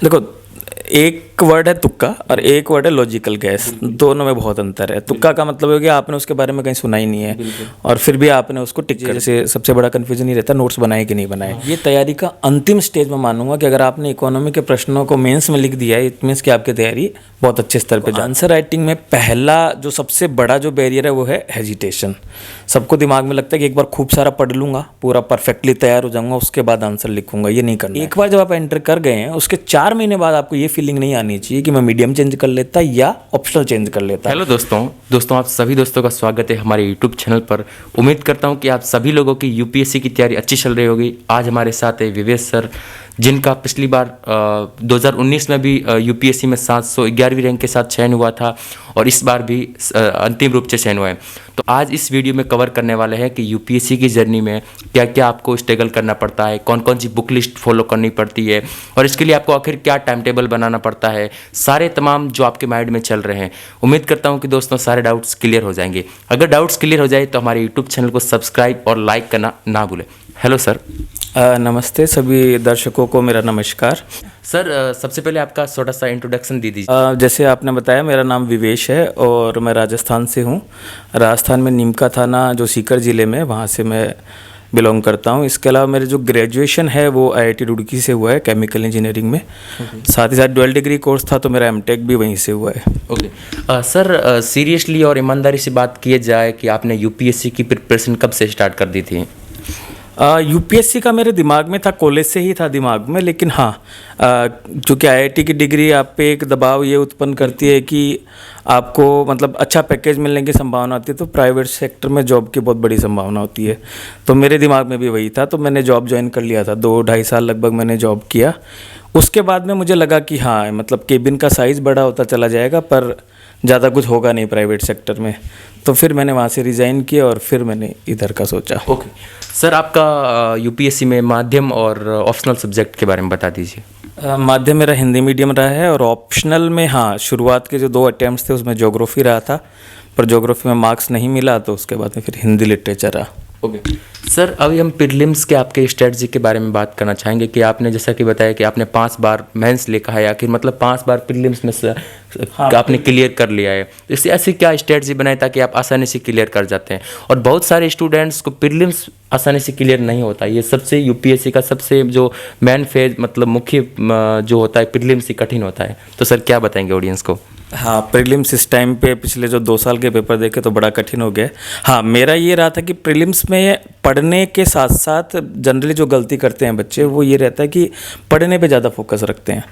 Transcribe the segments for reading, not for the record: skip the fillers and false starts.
देखो, एक वर्ड है तुक्का और एक वर्ड है लॉजिकल गैस। दोनों में बहुत अंतर है। तुक्का का मतलब है कि आपने उसके बारे में कहीं सुना ही नहीं है और फिर भी आपने उसको टिक कर, जैसे सबसे बड़ा कन्फ्यूजन ही रहता है नोट्स बनाए कि नहीं बनाए। ये तैयारी का अंतिम स्टेज में मानूंगा कि अगर आपने इकोनॉमी के प्रश्नों को मेंस में लिख दिया है, इट मीन्स कि आपकी तैयारी बहुत अच्छे स्तर पे। आंसर राइटिंग में पहला जो सबसे बड़ा जो बैरियर है वो है हेजिटेशन। सबको दिमाग में लगता है कि एक बार खूब सारा पढ़ लूंगा, पूरा परफेक्टली तैयार हो जाऊंगा, उसके बाद आंसर लिखूंगा। ये नहीं करना। एक बार जब आप एंटर कर गए हैं, उसके 4 महीने बाद आपको ये फीलिंग नहीं आनी चाहिए कि मैं मीडियम चेंज कर लेता या ऑप्शनल चेंज कर लेता। हेलो दोस्तों आप सभी दोस्तों का स्वागत है हमारे यूट्यूब चैनल पर। उम्मीद करता हूं कि आप सभी लोगों की यूपीएससी की तैयारी अच्छी चल रही होगी। आज हमारे साथ है विवेश सर, जिनका पिछली बार 2019 में भी यूपीएससी में 711वीं रैंक के साथ चयन हुआ था और इस बार भी अंतिम रूप से चयन हुआ है। तो आज इस वीडियो में कवर करने वाले हैं कि यूपीएससी की जर्नी में क्या क्या आपको स्ट्रगल करना पड़ता है, कौन कौन सी बुक लिस्ट फॉलो करनी पड़ती है और इसके लिए आपको आखिर क्या टाइम टेबल बनाना पड़ता है, सारे तमाम जो आपके माइंड में चल रहे हैं। उम्मीद करता हूं कि दोस्तों सारे डाउट्स क्लियर हो जाएंगे। अगर डाउट्स क्लियर हो जाए तो हमारे यूट्यूब चैनल को सब्सक्राइब और लाइक करना ना भूलें। Hello sir. नमस्ते सभी दर्शकों को, मेरा नमस्कार। सर सबसे पहले आपका छोटा सा इंट्रोडक्शन दे दीजिए। जैसे आपने बताया, मेरा नाम विवेश है और मैं राजस्थान से हूँ। राजस्थान में नीमका थाना जो सीकर ज़िले में, वहाँ से मैं बिलोंग करता हूँ। इसके अलावा मेरे जो ग्रेजुएशन है वो आईआईटी रुड़की से हुआ है, केमिकल इंजीनियरिंग में। साथ ही साथ डुअल डिग्री कोर्स था तो मेरा एमटेक भी वहीं से हुआ है। ओके सर, सीरियसली और ईमानदारी से बात की जाए कि आपने यूपीएससी की प्रिपरेशन कब से स्टार्ट कर दी थी? यूपीएससी का मेरे दिमाग में था, कॉलेज से ही था दिमाग में, लेकिन हाँ, चूँकि आईआईटी की डिग्री आप पे एक दबाव ये उत्पन्न करती है कि आपको मतलब अच्छा पैकेज मिलने की संभावना होती है, तो प्राइवेट सेक्टर में जॉब की बहुत बड़ी संभावना होती है। तो मेरे दिमाग में भी वही था, तो मैंने जॉब ज्वाइन कर लिया था। 2-2.5 साल लगभग मैंने जॉब किया। उसके बाद में मुझे लगा कि हाँ, मतलब केबिन का साइज़ बड़ा होता चला जाएगा पर ज़्यादा कुछ होगा नहीं प्राइवेट सेक्टर में। तो फिर मैंने वहाँ से रिज़ाइन किया और फिर मैंने इधर का सोचा। ओके सर, आपका यूपीएससी में माध्यम और ऑप्शनल सब्जेक्ट के बारे में बता दीजिए। माध्यम मेरा हिंदी मीडियम रहा है और ऑप्शनल में हाँ, शुरुआत के जो 2 अटैम्प्ट्स थे उसमें ज्योग्राफी रहा था, पर ज्योग्राफी में मार्क्स नहीं मिला तो उसके बाद में फिर हिंदी लिटरेचर रहा। ओके सर, अभी हम प्रीलिम्स के आपके स्ट्रेटजी के बारे में बात करना चाहेंगे कि आपने जैसा कि बताया कि आपने 5 बार मेंस लिखा है, आखिर मतलब 5 बार प्रीलिम्स में से आपने क्लियर कर लिया है। तो इससे ऐसी क्या स्ट्रेटजी बनाई ताकि आप आसानी से क्लियर कर जाते हैं? और बहुत सारे स्टूडेंट्स को प्रीलिम्स आसानी से क्लियर नहीं होता। ये सबसे यूपीएससी का सबसे जो मेन फेज मतलब मुख्य जो होता है प्रीलिम्स ही कठिन होता है। तो सर क्या बताएंगे ऑडियंस को? हाँ, प्रीलिम्स इस टाइम पे पिछले जो 2 साल के पेपर देखे तो बड़ा कठिन हो गया। हाँ, मेरा ये रहा था कि प्रीलिम्स में पढ़ने के साथ साथ जनरली जो गलती करते हैं बच्चे वो ये रहता है कि पढ़ने पे ज़्यादा फोकस रखते हैं।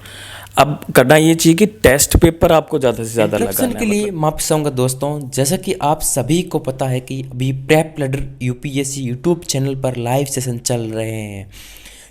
अब करना ये चाहिए कि टेस्ट पेपर आपको ज़्यादा से ज़्यादा लगाना के लिए माफ़ी चाहूँगा दोस्तों। जैसा कि आप सभी को पता है कि अभी prep ladder UPSC YouTube channel पर लाइव सेशन चल रहे हैं।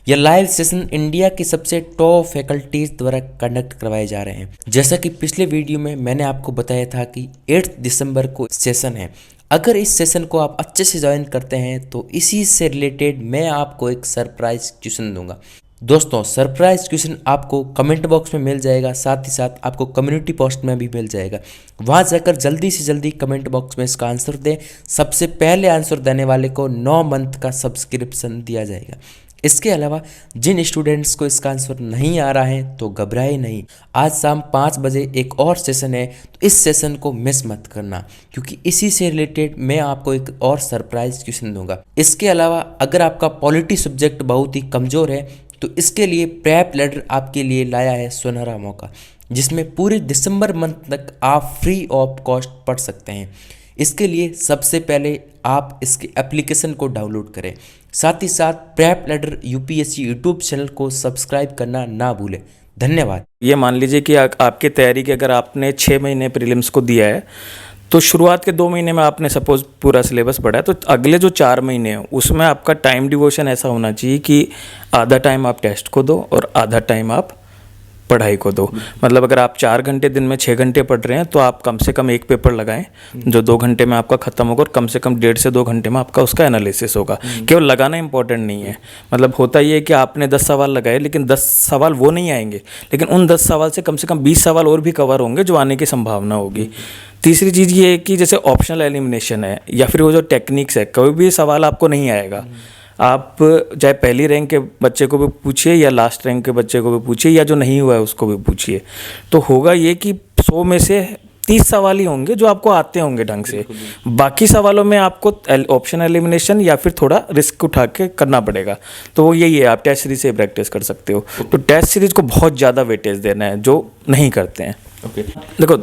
यह लाइव सेशन इंडिया की सबसे टॉप फैकल्टीज द्वारा कंडक्ट करवाए जा रहे हैं। जैसा कि पिछले वीडियो में मैंने आपको बताया था कि 8 दिसंबर को सेशन है। अगर इस सेशन को आप अच्छे से ज्वाइन करते हैं तो इसी से रिलेटेड मैं आपको एक सरप्राइज क्वेश्चन दूंगा। दोस्तों, सरप्राइज क्वेश्चन आपको कमेंट बॉक्स में मिल जाएगा, साथ ही साथ आपको कम्युनिटी पोस्ट में भी मिल जाएगा। वहाँ जाकर जल्दी से जल्दी कमेंट बॉक्स में इसका आंसर दें। सबसे पहले आंसर देने वाले को 9 मंथ का सब्सक्रिप्शन दिया जाएगा। इसके अलावा जिन स्टूडेंट्स को इसका आंसर नहीं आ रहा है तो घबराए नहीं। आज शाम 5 बजे एक और सेशन है, तो इस सेशन को मिस मत करना, क्योंकि इसी से रिलेटेड मैं आपको एक और सरप्राइज क्वेश्चन दूंगा। इसके अलावा अगर आपका पॉलिटी सब्जेक्ट बहुत ही कमज़ोर है तो इसके लिए प्रेप लैडर आपके लिए लाया है सुनहरा मौका, जिसमें पूरे दिसंबर मंथ तक आप फ्री ऑफ कॉस्ट पढ़ सकते हैं। इसके लिए सबसे पहले आप इसके एप्लीकेशन को डाउनलोड करें, साथ ही साथ prep ladder UPSC YouTube channel को सब्सक्राइब करना ना भूलें। धन्यवाद। ये मान लीजिए कि आपकी तैयारी की अगर आपने 6 महीने प्रीलिम्स को दिया है तो शुरुआत के 2 महीने में आपने सपोज पूरा सिलेबस पढ़ा है, तो अगले जो 4 महीने हैं उसमें आपका टाइम डिवोशन ऐसा होना चाहिए कि आधा टाइम आप टेस्ट को दो और आधा टाइम आप पढ़ाई को दो। मतलब अगर आप 4 घंटे दिन में 6 घंटे पढ़ रहे हैं तो आप कम से कम एक पेपर लगाएं जो 2 घंटे में आपका खत्म होगा और कम से कम 1.5 से 2 घंटे में आपका उसका एनालिसिस होगा। केवल लगाना इंपॉर्टेंट नहीं है। मतलब होता ये है कि आपने 10 सवाल लगाए लेकिन 10 सवाल वो नहीं आएंगे, लेकिन उन 10 सवाल से कम 20 सवाल और भी कवर होंगे जो आने की संभावना होगी। तीसरी चीज़ ये है कि जैसे ऑप्शनल एलिमिनेशन है या फिर वो जो टेक्निक्स है, कोई भी सवाल आपको नहीं आएगा आप चाहे पहली रैंक के बच्चे को भी पूछिए या लास्ट रैंक के बच्चे को भी पूछिए या जो नहीं हुआ है उसको भी पूछिए, तो होगा ये कि 100 में से 30 सवाल ही होंगे जो आपको आते होंगे ढंग से। बाकी सवालों में आपको ऑप्शन एलिमिनेशन या फिर थोड़ा रिस्क उठा के करना पड़ेगा। तो वो यही है, आप टेस्ट सीरीज से प्रैक्टिस कर सकते हो। तो टेस्ट सीरीज को बहुत ज़्यादा वेटेज देना है जो नहीं करते हैं। देखो,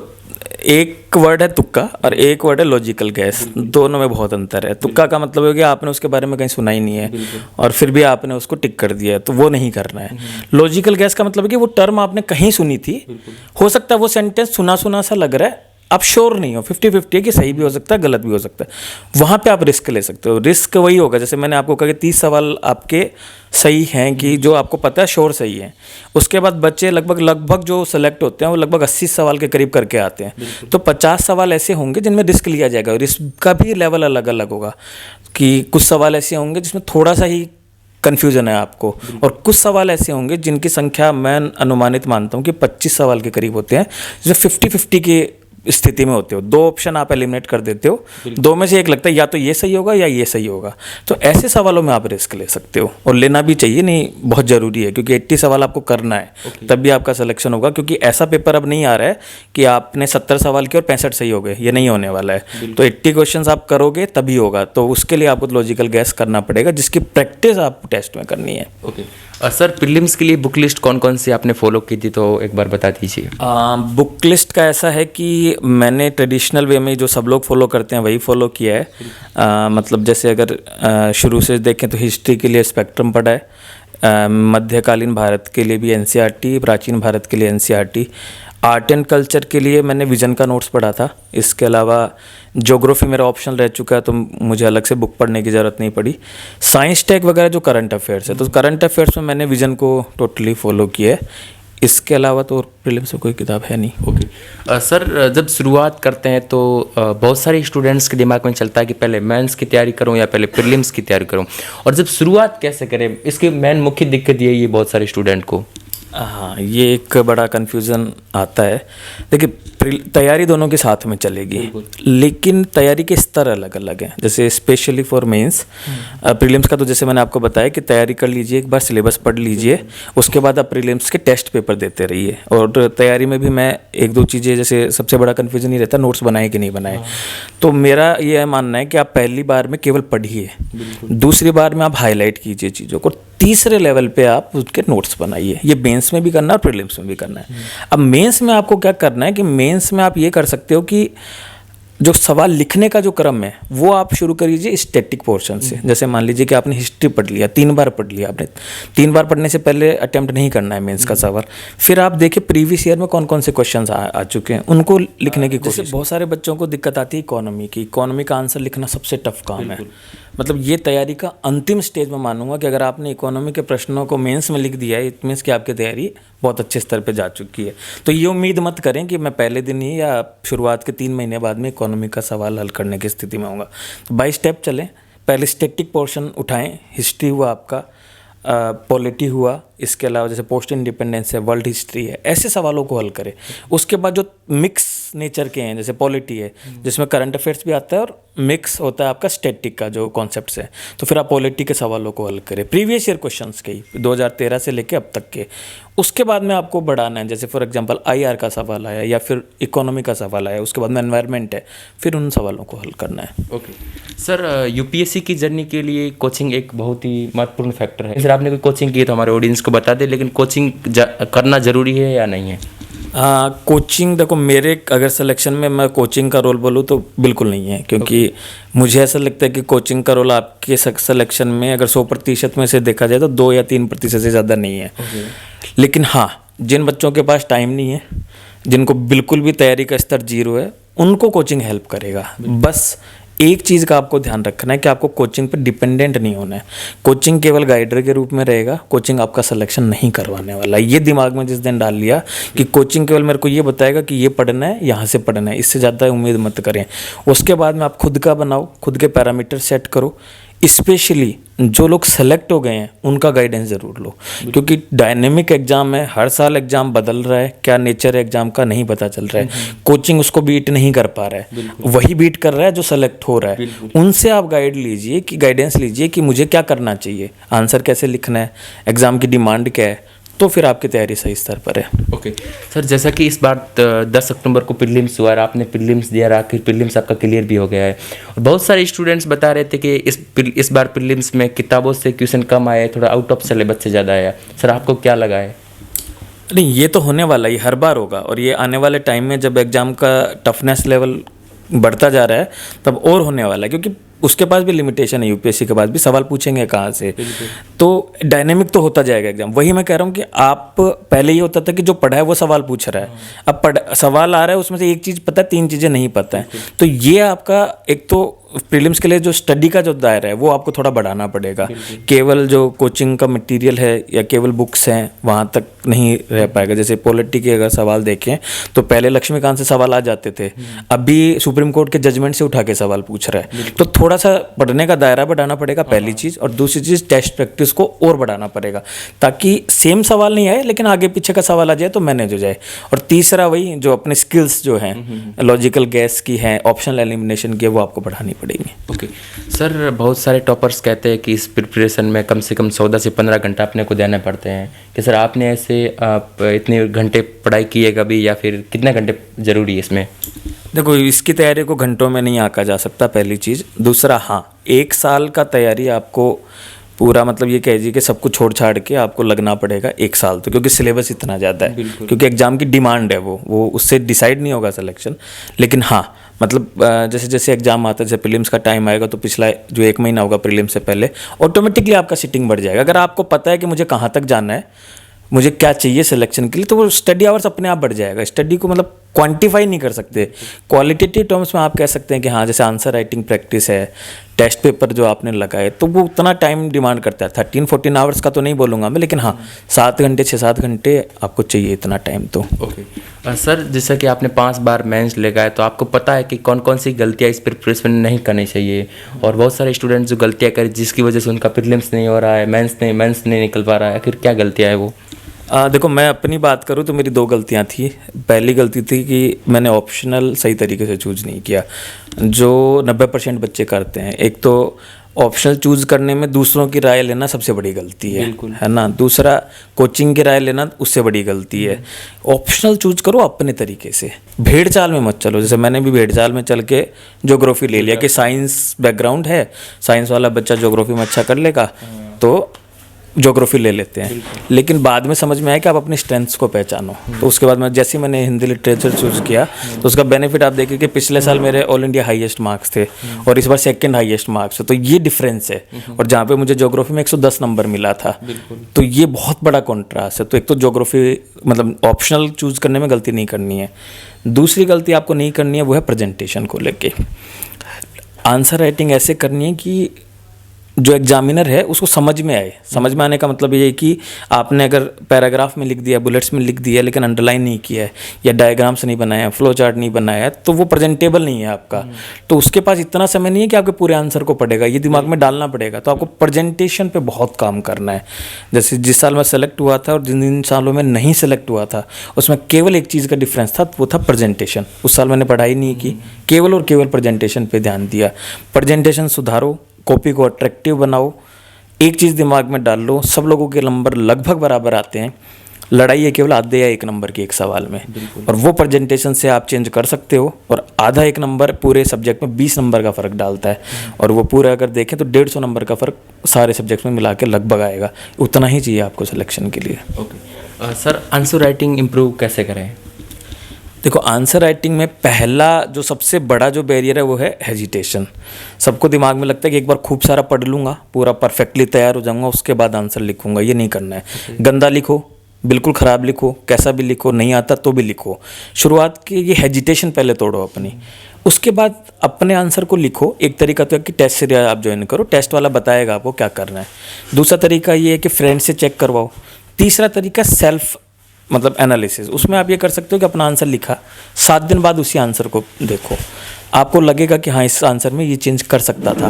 एक वर्ड है तुक्का और एक वर्ड है लॉजिकल गैस, दोनों में बहुत अंतर है। तुक्का का मतलब है कि आपने उसके बारे में कहीं सुना ही नहीं है और फिर भी आपने उसको टिक कर दिया है, तो वो नहीं करना है। लॉजिकल गैस का मतलब है कि वो टर्म आपने कहीं सुनी थी, हो सकता है वो सेंटेंस सुना सुना सा लग रहा है, आप श्योर नहीं हो, 50-50 है कि सही भी हो सकता है गलत भी हो सकता है। वहाँ पे आप रिस्क ले सकते हो। रिस्क वही होगा जैसे मैंने आपको कहा कि 30 सवाल आपके सही हैं कि जो आपको पता है श्योर सही है, उसके बाद बच्चे लगभग जो सेलेक्ट होते हैं वो लगभग 80 सवाल के करीब करके आते हैं। तो 50 सवाल ऐसे होंगे जिनमें रिस्क लिया जाएगा। रिस्क का भी लेवल अलग अलग होगा कि कुछ सवाल ऐसे होंगे जिसमें थोड़ा सा ही कन्फ्यूजन है आपको, और कुछ सवाल ऐसे होंगे जिनकी संख्या मैं अनुमानित मानता हूँ कि 25 सवाल के करीब होते हैं, जो 50-50 की स्थिति में होते हो। 2 ऑप्शन आप एलिमिनेट कर देते हो, 2 में से एक लगता है या तो ये सही होगा या ये सही होगा। तो ऐसे सवालों में आप रिस्क ले सकते हो और लेना भी चाहिए, नहीं बहुत ज़रूरी है, क्योंकि 80 सवाल आपको करना है तब भी आपका सिलेक्शन होगा। क्योंकि ऐसा पेपर अब नहीं आ रहा है कि आपने 70 सवाल किए और 65 सही हो गए, ये नहीं होने वाला है। तो 80 क्वेश्चन आप करोगे तभी होगा। तो उसके लिए आपको लॉजिकल गैस करना पड़ेगा, जिसकी प्रैक्टिस आप टेस्ट में करनी है। सर, प्रीलिम्स के लिए बुक लिस्ट कौन कौन सी आपने फॉलो की थी, तो एक बार बता दीजिए। बुक लिस्ट का ऐसा है कि मैंने ट्रेडिशनल वे में जो सब लोग फॉलो करते हैं वही फॉलो किया है। मतलब जैसे अगर शुरू से देखें तो हिस्ट्री के लिए स्पेक्ट्रम पढ़ा है, मध्यकालीन भारत के लिए भी एनसीईआरटी, प्राचीन भारत के लिए एनसीईआरटी, आर्ट एंड कल्चर के लिए मैंने विजन का नोट्स पढ़ा था। इसके अलावा ज्योग्राफी मेरा ऑप्शनल रह चुका है तो मुझे अलग से बुक पढ़ने की ज़रूरत नहीं पड़ी। साइंस टेक वगैरह जो करंट अफेयर्स है, तो करंट अफेयर्स में मैंने विजन को टोटली फॉलो किया है। इसके अलावा तो प्रीलिम्स में कोई किताब है नहीं। सर, जब शुरुआत करते हैं तो बहुत सारे स्टूडेंट्स के दिमाग में चलता है कि पहले मेंस की तैयारी करूं या पहले प्रीलिम्स की तैयारी करूं, और जब शुरुआत कैसे करें, इसकी मेन मुख्य दिक्कत ये है बहुत सारे स्टूडेंट को। हाँ, ये एक बड़ा कन्फ्यूज़न आता है। देखिए, तैयारी दोनों के साथ में चलेगी, लेकिन तैयारी के स्तर अलग अलग हैं। जैसे स्पेशली फॉर मेंस, प्रीलिम्स का तो जैसे मैंने आपको बताया कि तैयारी कर लीजिए, एक बार सिलेबस पढ़ लीजिए, उसके बाद आप प्रीलिम्स के टेस्ट पेपर देते रहिए। और तैयारी में भी मैं 1-2 चीज़ें, जैसे सबसे बड़ा कन्फ्यूज़न ही रहता है नोट्स बनाए कि नहीं बनाए। तो मेरा ये मानना है कि आप पहली बार में केवल पढ़िए, दूसरी बार में आप हाईलाइट कीजिए चीज़ों को, तीसरे लेवल पे आप उसके नोट्स बनाइए। ये मेंस में भी करना है और प्रीलिम्स में भी करना है। अब मेंस में आपको क्या करना है कि मेंस में आप ये कर सकते हो कि जो सवाल लिखने का जो क्रम है वो आप शुरू करिए स्टैटिक पोर्शन से। जैसे मान लीजिए कि आपने हिस्ट्री पढ़ लिया, 3 बार पढ़ लिया आपने, 3 बार पढ़ने से पहले अटेम्प्ट नहीं करना है मेंस का सवाल। फिर आप देखिए प्रीवियस ईयर में कौन कौन से क्वेश्चंस आ चुके हैं, उनको लिखने की कोशिश। बहुत सारे बच्चों को दिक्कत आती है इकोनॉमी की। इकोनॉमी का आंसर लिखना सबसे टफ काम है। मतलब ये तैयारी का अंतिम स्टेज में मानूंगा कि अगर आपने इकोनॉमी के प्रश्नों को मेंस में लिख दिया है, इट मीन्स कि आपकी तैयारी बहुत अच्छे स्तर पे जा चुकी है। तो ये उम्मीद मत करें कि मैं पहले दिन ही या शुरुआत के 3 महीने बाद में इकोनॉमी का सवाल हल करने की स्थिति में होगा। तो बाय स्टेप चलें। पहले स्टैटिक पोर्शन उठाएं, हिस्ट्री हुआ आपका, पॉलिटी हुआ, इसके अलावा जैसे पोस्ट इंडिपेंडेंस है, वर्ल्ड हिस्ट्री है, ऐसे सवालों को हल करें। उसके बाद जो मिक्स नेचर के हैं, जैसे पॉलिटी है जिसमें करंट अफेयर्स भी आता है और मिक्स होता है आपका स्टैटिक का जो कॉन्सेप्ट्स है, तो फिर आप पॉलिटी के सवालों को हल करें, प्रीवियस ईयर क्वेश्चंस के ही 2013 से लेके अब तक के। उसके बाद में आपको बढ़ाना है, जैसे फॉर एग्जांपल IR का सवाल आया या फिर इकोनॉमी का सवाल आया, उसके बाद में एनवायरनमेंट है, फिर उन सवालों को हल करना है। ओके सर, यूपीएससी की जर्नी के लिए कोचिंग एक बहुत ही महत्वपूर्ण फैक्टर है। सर, आपने कोई कोचिंग की तो हमारे ऑडियंस को बता दें, लेकिन कोचिंग करना ज़रूरी है या नहीं है? कोचिंग, देखो मेरे अगर सिलेक्शन में मैं कोचिंग का रोल बोलूँ तो बिल्कुल नहीं है, क्योंकि मुझे ऐसा लगता है कि कोचिंग का रोल आपके सिलेक्शन में अगर 100% में से देखा जाए तो 2 या 3% से ज़्यादा नहीं है। लेकिन हाँ, जिन बच्चों के पास टाइम नहीं है, जिनको बिल्कुल भी तैयारी का स्तर 0 है, उनको कोचिंग हेल्प करेगा। बस एक चीज़ का आपको ध्यान रखना है कि आपको कोचिंग पर डिपेंडेंट नहीं होना है। कोचिंग केवल गाइडर के रूप में रहेगा, कोचिंग आपका सिलेक्शन नहीं करवाने वाला। ये दिमाग में जिस दिन डाल लिया कि कोचिंग केवल मेरे को ये बताएगा कि ये पढ़ना है, यहाँ से पढ़ना है, इससे ज़्यादा उम्मीद मत करें। उसके बाद में आप खुद का बनाओ, खुद के पैरामीटर सेट करो, स्पेशली जो लोग सेलेक्ट हो गए हैं उनका गाइडेंस ज़रूर लो, क्योंकि डायनेमिक एग्ज़ाम है, हर साल एग्ज़ाम बदल रहा है, क्या नेचर है एग्ज़ाम का नहीं पता चल रहा है, कोचिंग उसको बीट नहीं कर पा रहा है, वही बीट कर रहा है जो सेलेक्ट हो रहा है। उनसे आप गाइडेंस लीजिए कि मुझे क्या करना चाहिए, आंसर कैसे लिखना है, एग्ज़ाम की डिमांड क्या है, तो फिर आपकी तैयारी सही स्तर पर है। ओके सर, जैसा कि इस बार 10 अक्टूबर को प्रीलिम्स हुआ और आपने प्रीलिम्स दिया, आखिर प्रीलिम्स आपका क्लियर भी हो गया है। और बहुत सारे स्टूडेंट्स बता रहे थे कि इस बार प्रीलिम्स में किताबों से क्वेश्चन कम आए, थोड़ा आउट ऑफ सिलेबस से ज़्यादा आया। सर आपको क्या लगा है? नहीं, ये तो होने वाला ही, हर बार होगा, और ये आने वाले टाइम में जब एग्ज़ाम का टफनेस लेवल बढ़ता जा रहा है तब और होने वाला है, क्योंकि उसके पास भी लिमिटेशन है, यूपीएससी के पास भी सवाल पूछेंगे कहाँ से, तो डायनेमिक तो होता जाएगा एग्जाम। वही मैं कह रहा हूँ कि आप पहले ये होता था कि जो पढ़ा है वो सवाल पूछ रहा है, अब सवाल आ रहा है उसमें से एक चीज़ पता है, 3 चीज़ें नहीं पता है, तो ये आपका एक तो प्रीलिम्स के लिए जो स्टडी का जो दायरा है वो आपको थोड़ा बढ़ाना पड़ेगा। केवल जो कोचिंग का मटेरियल है या केवल बुक्स हैं वहाँ तक नहीं रह पाएगा। जैसे पॉलिटी के अगर सवाल देखें तो पहले लक्ष्मीकांत से सवाल आ जाते थे, अभी सुप्रीम कोर्ट के जजमेंट से उठा के सवाल पूछ रहा है, तो थोड़ा सा पढ़ने का दायरा बढ़ाना पड़ेगा पहली चीज़, और दूसरी चीज़ टेस्ट प्रैक्टिस को और बढ़ाना पड़ेगा ताकि सेम सवाल नहीं आए लेकिन आगे पीछे का सवाल आ जाए तो मैनेज हो जाए। और तीसरा वही जो अपने स्किल्स जो हैं लॉजिकल गैस की हैं, ऑप्शनल एलिमिनेशन की, वो आपको बढ़ानी पड़ेगी। ओके सर, बहुत सारे टॉपर्स कहते हैं कि इस प्रिपरेशन में कम से कम 14 से 15 घंटा अपने को देने पड़ते हैं, कि सर आपने ऐसे इतने घंटे पढ़ाई की है कभी, या फिर कितने घंटे ज़रूरी है इसमें? देखो, इसकी तैयारी को घंटों में नहीं आंका जा सकता, पहली चीज़। दूसरा, हाँ, 1 साल का तैयारी आपको पूरा, मतलब ये कह दीजिए कि सब कुछ छोड़ छाड़ के आपको लगना पड़ेगा 1 साल तो, क्योंकि सिलेबस इतना ज़्यादा है, क्योंकि एग्ज़ाम की डिमांड है, वो उससे डिसाइड नहीं होगा सिलेक्शन। लेकिन हाँ, मतलब जैसे जैसे एग्जाम आता है, जैसे प्रीलिम्स का टाइम आएगा तो पिछला जो 1 महीना होगा प्रीलिम्स से पहले ऑटोमेटिकली आपका सिटिंग बढ़ जाएगा। अगर आपको पता है कि मुझे कहाँ तक जाना है, मुझे क्या चाहिए सिलेक्शन के लिए, तो वो स्टडी आवर्स अपने आप बढ़ जाएगा। स्टडी को मतलब क्वांटिफाई नहीं कर सकते, क्वालिटेटिव टर्म्स में आप कह सकते हैं कि हाँ, जैसे आंसर राइटिंग प्रैक्टिस है, टेस्ट पेपर जो आपने लगाए, तो वो उतना टाइम डिमांड करता है। 13-14 आवर्स का तो नहीं बोलूँगा मैं, लेकिन हाँ 7 घंटे 6-7 घंटे आपको चाहिए इतना टाइम तो। ओके सर, जैसा कि आपने 5 बार मेंस लगाए, तो आपको पता है कि कौन कौन सी गलतियाँ इस प्रिपरेशन में नहीं करनी चाहिए, और बहुत सारे स्टूडेंट्स जो गलतियाँ करें जिसकी वजह से उनका प्रीलिम्स नहीं हो रहा है, मेंस नहीं निकल पा रहा है, आखिर क्या गलतियाँ है वो? देखो, मैं अपनी बात करूँ तो मेरी 2 गलतियाँ थी। पहली गलती थी कि मैंने ऑप्शनल सही तरीके से चूज़ नहीं किया, जो 90% बच्चे करते हैं। एक तो ऑप्शनल चूज़ करने में दूसरों की राय लेना सबसे बड़ी गलती है ना। दूसरा, कोचिंग की राय लेना उससे बड़ी गलती है। ऑप्शनल चूज़ करो अपने तरीके से, भेड़ चाल में मत चलो। जैसे मैंने भी भेड़ चाल में चल के ज्योग्राफी ले लिया कि साइंस बैकग्राउंड है, साइंस वाला बच्चा ज्योग्राफी में अच्छा कर लेगा तो ज्योग्राफी ले लेते हैं। लेकिन बाद में समझ में आया कि आप अपनी स्ट्रेंथ्स को पहचानो। तो उसके बाद जैसे मैंने हिंदी लिटरेचर चूज़ किया तो उसका बेनिफिट आप देखिए कि पिछले साल मेरे ऑल इंडिया हाईएस्ट मार्क्स थे और इस बार 2nd हाईएस्ट मार्क्स है, तो ये डिफरेंस है। और जहाँ पे मुझे ज्योग्राफी में 110 नंबर मिला था, तो ये बहुत बड़ा कॉन्ट्रास्ट है। तो एक तो ज्योग्राफी मतलब ऑप्शनल चूज़ करने में गलती नहीं करनी है। दूसरी गलती आपको नहीं करनी है वो है प्रेजेंटेशन को लेके। आंसर राइटिंग ऐसे करनी है कि जो एग्जामिनर है उसको समझ में आए। समझ में आने का मतलब ये है कि आपने अगर पैराग्राफ में लिख दिया, बुलेट्स में लिख दिया, लेकिन अंडरलाइन नहीं किया है या डायग्राम्स नहीं बनाया, फ्लो चार्ट नहीं बनाया है, तो वो प्रेजेंटेबल नहीं है आपका। तो उसके पास इतना समय नहीं है कि आपके पूरे आंसर को पढ़ेगा, ये दिमाग में डालना पड़ेगा। तो आपको प्रेजेंटेशन पे बहुत काम करना है। जैसे जिस साल मैं सेलेक्ट हुआ था और जिन सालों में नहीं सेलेक्ट हुआ था, उसमें केवल एक चीज़ का डिफरेंस था, वो था प्रेजेंटेशन। उस साल मैंने पढ़ाई नहीं की, केवल और केवल प्रेजेंटेशन पर ध्यान दिया। प्रेजेंटेशन सुधारो, कॉपी को अट्रैक्टिव बनाओ। एक चीज़ दिमाग में डाल लो, सब लोगों के नंबर लगभग बराबर आते हैं, लड़ाई है केवल आधे या 1 नंबर की एक सवाल में, और वो प्रेजेंटेशन से आप चेंज कर सकते हो। और आधा 1 नंबर पूरे सब्जेक्ट में 20 नंबर का फ़र्क डालता है, और वो पूरा अगर देखें तो 150 नंबर का फ़र्क सारे सब्जेक्ट्स में मिला के लगभग आएगा। उतना ही चाहिए आपको सिलेक्शन के लिए। Okay sir, answer writing improve कैसे करें? देखो, आंसर राइटिंग में पहला जो सबसे बड़ा जो बैरियर है वो है हेजिटेशन। सबको दिमाग में लगता है कि एक बार खूब सारा पढ़ लूँगा, पूरा परफेक्टली तैयार हो जाऊँगा, उसके बाद आंसर लिखूँगा। ये नहीं करना है। गंदा लिखो, बिल्कुल ख़राब लिखो, कैसा भी लिखो, नहीं आता तो भी लिखो। शुरुआत की ये हेजिटेशन पहले तोड़ो अपनी, उसके बाद अपने आंसर को लिखो। एक तरीका तो है कि टेस्ट सीरीज आप ज्वाइन करो, टेस्ट वाला बताएगा आपको क्या करना है। दूसरा तरीका ये है कि फ्रेंड से चेक करवाओ। तीसरा तरीका सेल्फ मतलब एनालिसिस। उसमें आप ये कर सकते हो कि अपना आंसर लिखा, 7 दिन बाद उसी आंसर को देखो, आपको लगेगा कि हाँ, इस आंसर में ये चेंज कर सकता था।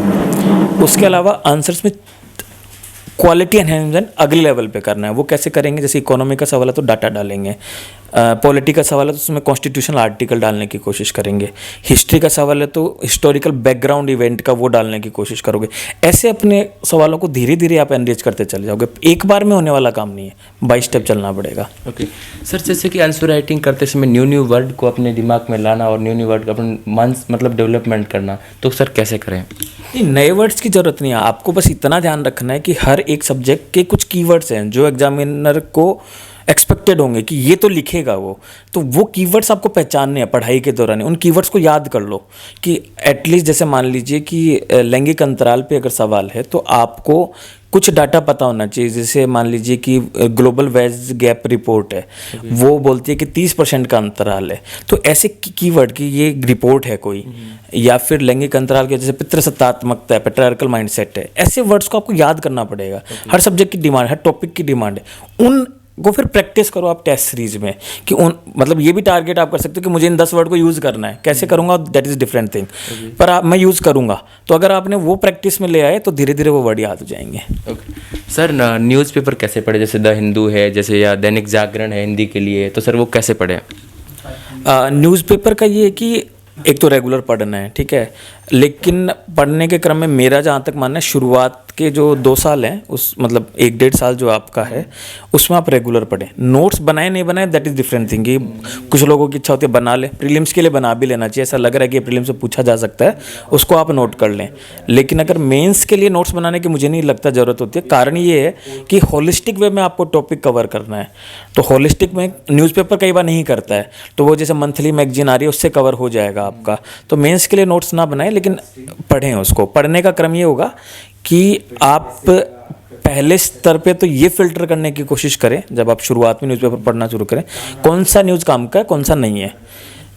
उसके अलावा आंसर्स में क्वालिटी एनहेंसमेंट अगले लेवल पे करना है। वो कैसे करेंगे, जैसे इकोनॉमी का सवाल है तो डाटा डालेंगे, पॉलिटी का सवाल है तो उसमें कॉन्स्टिट्यूशनल आर्टिकल डालने की कोशिश करेंगे, हिस्ट्री का सवाल है तो हिस्टोरिकल बैकग्राउंड इवेंट का वो डालने की कोशिश करोगे। ऐसे अपने सवालों को धीरे धीरे आप एनरिच करते चले जाओगे। एक बार में होने वाला काम नहीं है, बाई स्टेप चलना पड़ेगा। ओके सर, जैसे कि आंसर राइटिंग करते समय न्यू वर्ड को अपने दिमाग में लाना और न्यू वर्ड का अपन माइंड मतलब डेवलपमेंट करना, तो सर कैसे करें? नहीं, नए वर्ड्स की ज़रूरत नहीं है आपको, बस इतना ध्यान रखना है कि हर एक सब्जेक्ट के कुछ कीवर्ड्स हैं जो एग्जामिनर को एक्सपेक्टेड होंगे कि ये तो लिखेगा वो, तो वो कीवर्ड्स आपको पहचानने हैं पढ़ाई के दौरान। उन कीवर्ड्स को याद कर लो कि एटलीस्ट जैसे मान लीजिए कि लैंगिक अंतराल पे अगर सवाल है तो आपको कुछ डाटा पता होना चाहिए। जैसे मान लीजिए कि ग्लोबल वेज गैप रिपोर्ट है, वो बोलती है कि 30% का अंतराल है, तो ऐसे कीवर्ड की ये रिपोर्ट है कोई, या फिर लैंगिक अंतराल के जैसे पितृसत्तात्मकता है, पेट्रियार्कल माइंडसेट है, ऐसे वर्ड्स को आपको याद करना पड़ेगा। हर सब्जेक्ट की डिमांड, हर टॉपिक की डिमांड है, उन को फिर प्रैक्टिस करो आप टेस्ट सीरीज में कि उन मतलब ये भी टारगेट आप कर सकते हो कि मुझे इन 10 वर्ड को यूज़ करना है, कैसे करूँगा दैट इज़ डिफरेंट थिंग, पर मैं यूज़ करूँगा। तो अगर आपने वो प्रैक्टिस में ले आए तो धीरे धीरे वो वर्ड याद हो जाएंगे। ओके सर, न्यूज़पेपर कैसे पढ़े? जैसे द हिंदू है जैसे, या दैनिक जागरण है हिंदी के लिए, तो सर वो कैसे पढ़े? न्यूज़पेपर का ये है कि एक तो रेगुलर पढ़ना है, ठीक है, लेकिन पढ़ने के क्रम में मेरा जहाँ तक मानना है शुरुआत के जो 2 साल हैं, उस मतलब 1-1.5 साल जो आपका है उसमें आप रेगुलर पढ़ें। नोट्स बनाए नहीं बनाए दैट इज़ डिफरेंट थिंग। कि कुछ लोगों की इच्छा होती है बना ले, प्रीलिम्स के लिए बना भी लेना चाहिए, ऐसा लग रहा है कि प्रीलिम्स से पूछा जा सकता है, उसको आप नोट कर लें। लेकिन अगर मेंस के लिए नोट्स बनाने की मुझे नहीं लगता ज़रूरत होती है। कारण ये है कि होलिस्टिक वे में आपको टॉपिक कवर करना है, तो होलिस्टिक में न्यूज़पेपर कई बार नहीं करता है, तो वो जैसे मंथली मैगजीन आ रही है उससे कवर हो जाएगा आपका। तो मेंस के लिए नोट्स ना बनाएं, लेकिन पढ़ें उसको। पढ़ने का क्रम ये होगा कि आप पहले स्तर पे तो ये फिल्टर करने की कोशिश करें जब आप शुरुआत में न्यूज़पेपर पढ़ना शुरू करें, कौन सा न्यूज़ काम का है कौन सा नहीं है।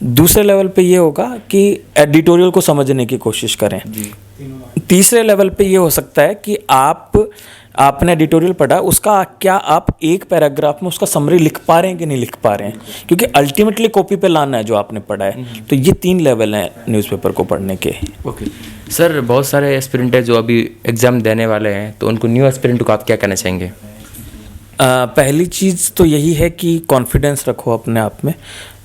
दूसरे लेवल पे ये होगा कि एडिटोरियल को समझने की कोशिश करें। तीसरे लेवल पे ये हो सकता है कि आपने एडिटोरियल पढ़ा, उसका क्या आप एक पैराग्राफ में उसका समरी लिख पा रहे हैं कि नहीं लिख पा रहे हैं, क्योंकि अल्टीमेटली कॉपी पे लाना है जो आपने पढ़ा है। तो ये 3 लेवल हैं न्यूज़पेपर को पढ़ने के। ओके सर, बहुत सारे एस्पिरेंट है जो अभी एग्ज़ाम देने वाले हैं, तो उनको न्यू एस्पिरेंट को आप क्या कहना चाहेंगे? पहली चीज़ तो यही है कि कॉन्फिडेंस रखो अपने आप में।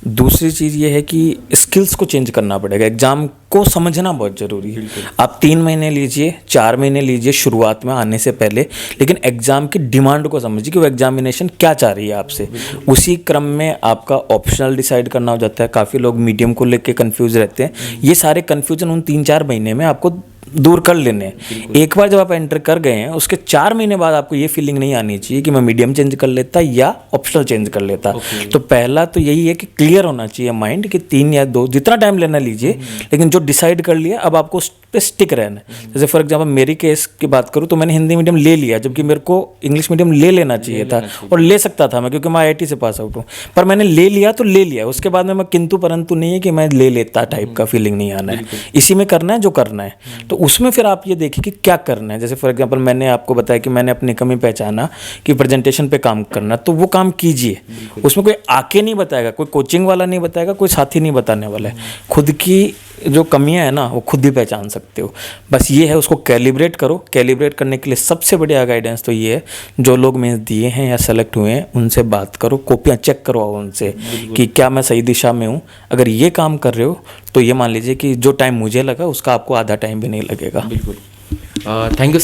दूसरी चीज़ ये है कि स्किल्स को चेंज करना पड़ेगा। एग्ज़ाम को समझना बहुत ज़रूरी है। आप 3 महीने लीजिए, 4 महीने लीजिए शुरुआत में आने से पहले, लेकिन एग्ज़ाम की डिमांड को समझिए कि वो एग्जामिनेशन क्या चाह रही है आपसे। उसी क्रम में आपका ऑप्शनल डिसाइड करना हो जाता है। काफ़ी लोग मीडियम को लेकर कन्फ्यूज़ रहते हैं। ये सारे कन्फ्यूजन उन 3-4 महीने में आपको दूर कर लेने हैं। एक बार जब आप एंटर कर गए हैं, उसके 4 महीने बाद आपको ये फीलिंग नहीं आनी चाहिए कि मैं मीडियम चेंज कर लेता या ऑप्शनल चेंज कर लेता। तो पहला तो यही है कि क्लियर होना चाहिए माइंड कि 3 या 2 जितना टाइम लेना लीजिए, लेकिन जो डिसाइड कर लिया अब आपको उस पे स्टिक रहना है। जैसे फॉर एग्जाम्पल मेरी केस की बात करूँ तो मैंने हिंदी मीडियम ले लिया, जबकि मेरे को इंग्लिश मीडियम ले लेना चाहिए था, और ले सकता था मैं, क्योंकि मैं IIT से पास आउट हूँ, पर मैंने ले लिया तो ले लिया। उसके बाद में मैं किंतु परंतु नहीं है कि मैं ले लेता टाइप का फीलिंग नहीं आना है। इसी में करना है जो करना है। तो उसमें फिर आप ये देखिए कि क्या करना है। जैसे फॉर एग्जांपल मैंने आपको बताया कि मैंने अपनी कमी पहचाना कि प्रेजेंटेशन पे काम करना, तो वो काम कीजिए। उसमें कोई आके नहीं बताएगा, कोई कोचिंग वाला नहीं बताएगा, कोई साथी नहीं बताने वाला है। खुद की जो कमियां है ना वो खुद ही पहचान सकते हो। बस ये है, उसको कैलिब्रेट करो। कैलिब्रेट करने के लिए सबसे बढ़िया गाइडेंस तो ये है, जो लोग मेंस दिए हैं या सेलेक्ट हुए हैं उनसे बात करो, कॉपियाँ चेक करवाओ उनसे कि क्या मैं सही दिशा में हूँ। अगर ये काम कर रहे हो तो ये मान लीजिए कि जो टाइम मुझे लगा उसका आपको आधा टाइम भी नहीं लगेगा। बिल्कुल। Thank you.